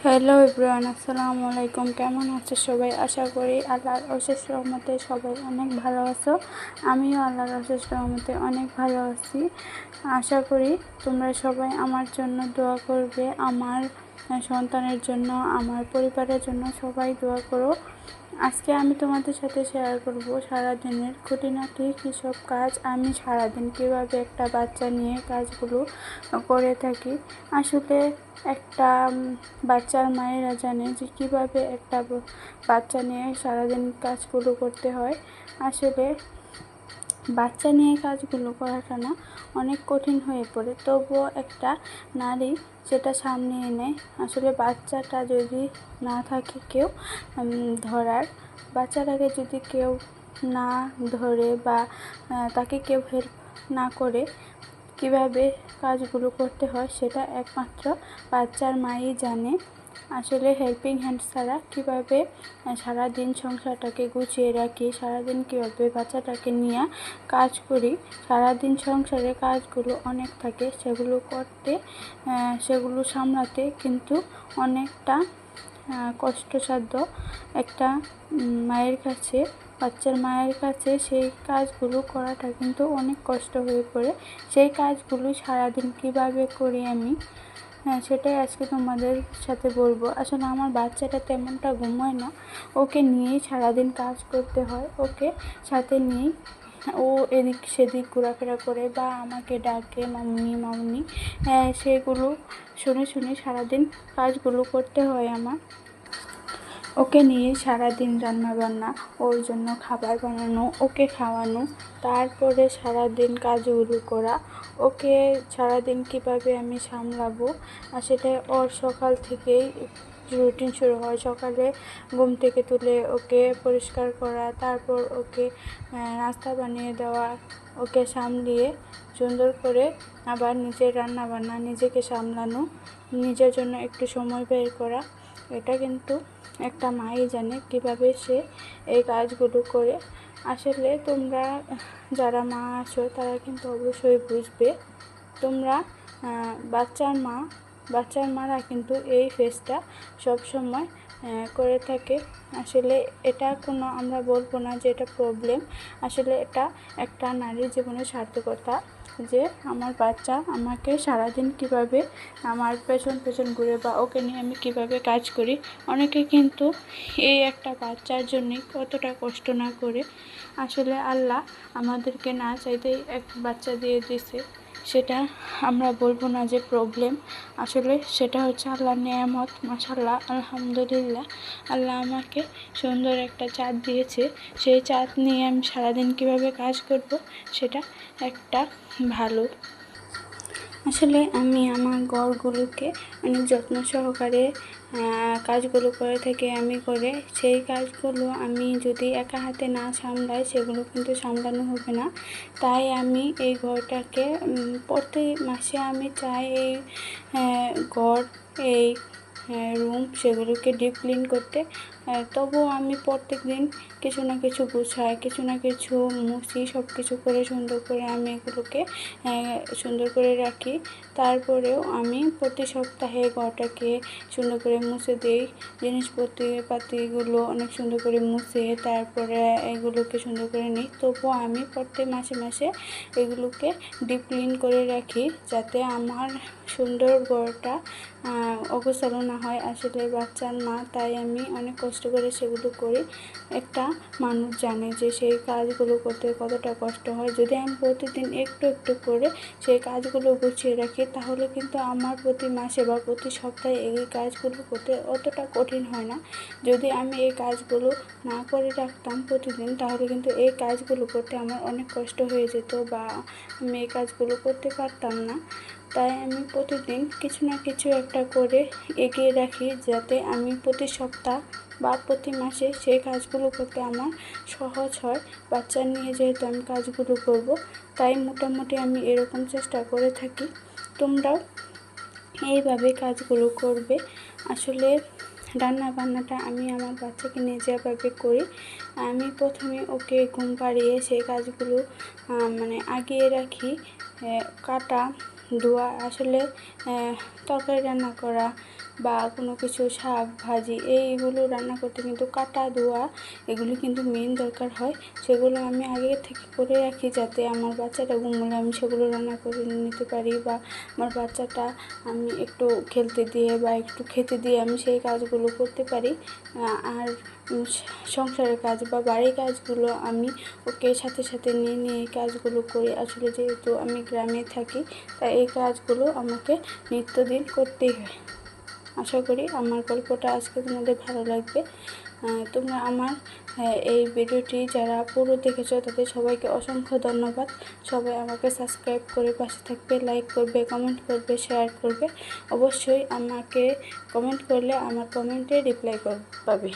Hello everyone, আসসালামু আলাইকুম। কেমন আছো সবাই? আশা করি আল্লাহর অশেষ রহমতে সবাই অনেক ভালো আছো। আমিও আল্লাহর অশেষ রহমতে অনেক ভালো আছি। আশা করি তোমরা সবাই আমার জন্য দোয়া করবে, আমার সন্তানের জন্য, আমার পরিবারের জন্য সবাই দোয়া করো। আজকে আমি তোমাদের সাথে শেয়ার করব সারাদিনের খুঁটিনাটি কীসব কাজ আমি সারাদিন কীভাবে একটা বাচ্চা নিয়ে কাজগুলো করে থাকি। আসলে একটা বাচ্চার মায়েরা জানে যে কীভাবে একটা বাচ্চা নিয়ে সারাদিন কাজগুলো করতে হয়। আসলে বাচ্চা নিয়ে কাজগুলো করাটা না অনেক কঠিন হয়ে পড়ে, তবুও একটা নারী সেটা সামনে এনে, আসলে বাচ্চাটা যদি না থাকে কেউ ধরার, বাচ্চাটাকে যদি কেউ না ধরে বা তাকে কেউ হেল্প না করে কিভাবে কাজগুলো করতে হয় সেটা একমাত্র বাচ্চার মাই জানে। আসলে হেল্পিং হ্যান্ড ছাড়া কীভাবে সারাদিন সংসারটাকে গুছিয়ে রাখি, সারাদিন কীভাবে বাচ্চাটাকে নিয়ে কাজ করি, সারাদিন সংসারের কাজগুলো অনেক থাকে, সেগুলো করতে সেগুলো সামলাতে কিন্তু অনেকটা কষ্টসাধ্য একটা মায়ের কাছে, বাচ্চার মায়ের কাছে সেই কাজগুলো করাটা কিন্তু অনেক কষ্ট হয়ে পড়ে। সেই কাজগুলো সারাদিন কীভাবে করি আমি, সেটাই আজকে তোমাদের সাথে বলবো। আসলে আমার বাচ্চাটা তেমনটা ঘুমায় না, ওকে নিয়েই সারাদিন কাজ করতে হয়। ওকে সাথে নিয়েই ও এদিক সেদিক ঘোরাফেরা করে বা আমাকে ডাকে মাম্মি মাম্মি, সেগুলো শুনে শুনে সারাদিন কাজগুলো করতে হয় আমার। ওকে নিয়ে সারাদিন রান্নাবান্না, ওর জন্য খাবার বানানো, ওকে খাওয়ানো, তারপরে সারাদিন কাজগুলো করা, ওকে সারাদিন কীভাবে আমি সামলাবো। আসলে ওর সকাল থেকেই রুটিন শুরু হয়। সকালে ঘুম থেকে তুলে ওকে পরিষ্কার করা, তারপর ওকে নাস্তা বানিয়ে দেওয়া, ওকে সামলিয়ে সুন্দর করে আবার নিজের রান্নাবান্না, নিজেকে সামলানো, নিজের জন্য একটু সময় বের করা, এটা কিন্তু একটা মাই জানে কীভাবে সে এই কাজগুলো করে। আসলে তোমরা যারা মা আছো তারা কিন্তু অবশ্যই বুঝবে। তোমরা বাচ্চার মারা কিন্তু এই ফেসটা সবসময় করে থাকে। আসলে এটা কোনো, আমরা বলবো না যে এটা প্রবলেম, আসলে এটা একটা নারীর জীবনের সার্থকতা যে আমার বাচ্চা আমাকে সারাদিন কীভাবে আমার পেছন পেছন ঘুরে বা ওকে নিয়ে আমি কীভাবে কাজ করি। অনেকে কিন্তু এই একটা বাচ্চার জন্যই কতটা কষ্ট না করে, আসলে আল্লাহ আমাদেরকে না চাইতেই এক বাচ্চা দিয়ে দিয়েছে, সেটা আমরা বলবো না যে প্রবলেম। আসলে সেটা হচ্ছে আল্লাহর নেয়ামত। মাশাআল্লাহ, আলহামদুলিল্লাহ, আল্লাহ আমাকে সুন্দর একটা চাঁদ দিয়েছে। সেই চাঁদ নিয়ে আমি সারাদিন কীভাবে কাজ করব সেটা একটা ভালো। আসলে আমি আমার ঘরগুলোকে অনেক যত্ন সহকারে কাজগুলো করে থাকি। আমি করে সেই কাজগুলো আমি যদি একা হাতে না সামলাই সেগুলো কিন্তু সামলানো হবে না। তাই আমি এই ঘরটাকে প্রতি মাসে আমি চাই এই ঘর, এই রুম সেগুলোকে ডিপ ক্লিন করতে। তবুও আমি প্রত্যেক দিন কিছু না কিছু গুছাই, কিছু না কিছু মুছি, সব কিছু করে সুন্দর করে আমি এগুলোকে সুন্দর করে রাখি। তারপরেও আমি প্রতি সপ্তাহে ঘরটাকে সুন্দর করে মুছে দিই, জিনিসপত্রপাতিগুলো অনেক সুন্দর করে মুছে তারপরে এগুলোকে সুন্দর করে নিই। তবুও আমি প্রত্যেক মাসে মাসে এগুলোকে ডিপ ক্লিন করে রাখি, যাতে আমার সুন্দর ঘরটা অগোছালো না হয়। আসলে বাচ্চার মা, তাই আমি অনেক কষ্ট করে সেগুলো করি। একটা মানুষ জানে যে সেই কাজগুলো করতে কতটা কষ্ট হয়। যদি আমি প্রতিদিন একটু একটু করে সেই কাজগুলো গুছিয়ে রাখি তাহলে কিন্তু আমার প্রতি মাসে বা প্রতি সপ্তাহে এই কাজগুলো করতে অতটা কঠিন হয় না। যদি আমি এই কাজগুলো না করে রাখতাম প্রতিদিন, তাহলে কিন্তু এই কাজগুলো করতে আমার অনেক কষ্ট হয়ে যেত বা আমি এই কাজগুলো করতে পারতাম না। তাই আমি প্রতিদিন কিছু না কিছু একটা করে এগিয়ে রাখি, যাতে আমি প্রতি সপ্তাহ বা প্রতি মাসে সেই কাজগুলো করতে আমার সহজ হয়। বাচ্চা নিয়ে যেহেতু আমি কাজগুলো করব, তাই মোটামুটি আমি এরকম চেষ্টা করে থাকি। তোমরাও এইভাবে কাজগুলো করবে। আসলে রান্না বান্নাটা আমি আমার বাচ্চাকে নিয়ে যেভাবে করি, আমি প্রথমে ওকে ঘুম পাড়িয়ে সেই কাজগুলো আগিয়ে রাখি। কাটা ধোয়া, আসলে তরকারি রান্না করা, বা কোনো কিছু শাক ভাজি এইগুলো রান্না করতে কিন্তু কাটা ধোয়া এগুলো কিন্তু মেন দরকার হয়। সেগুলো আমি আগে থেকে করে রাখি যাতে আমার বাচ্চাটা ঘুমোলে আমি সেগুলো রান্না করে নিতে পারি, বা আমার বাচ্চাটা আমি একটু খেলতে দিয়ে বা একটু খেতে দিয়ে আমি সেই কাজগুলো করতে পারি। আর সংসারের কাজ বা বাড়ির কাজগুলো আমি ওকে সাথে সাথে নিয়ে এই কাজগুলো করি। আসলে যেহেতু আমি গ্রামে থাকি তাই এই কাজগুলো আমাকে নিত্যদিন করতেই হয়। আশা করি আমার গল্পটা আজকে তোমাদের ভালো লাগবে। তোমরা আমার এই ভিডিওটি যারা পুরো দেখেছো তাদের সবাইকে অসংখ্য ধন্যবাদ। সবাই আমাকে সাবস্ক্রাইব করে পাশে থাকবে, লাইক করবে, কমেন্ট করবে, শেয়ার করবে। অবশ্যই আমাকে কমেন্ট করলে আমার কমেন্টে রিপ্লাই পাবে।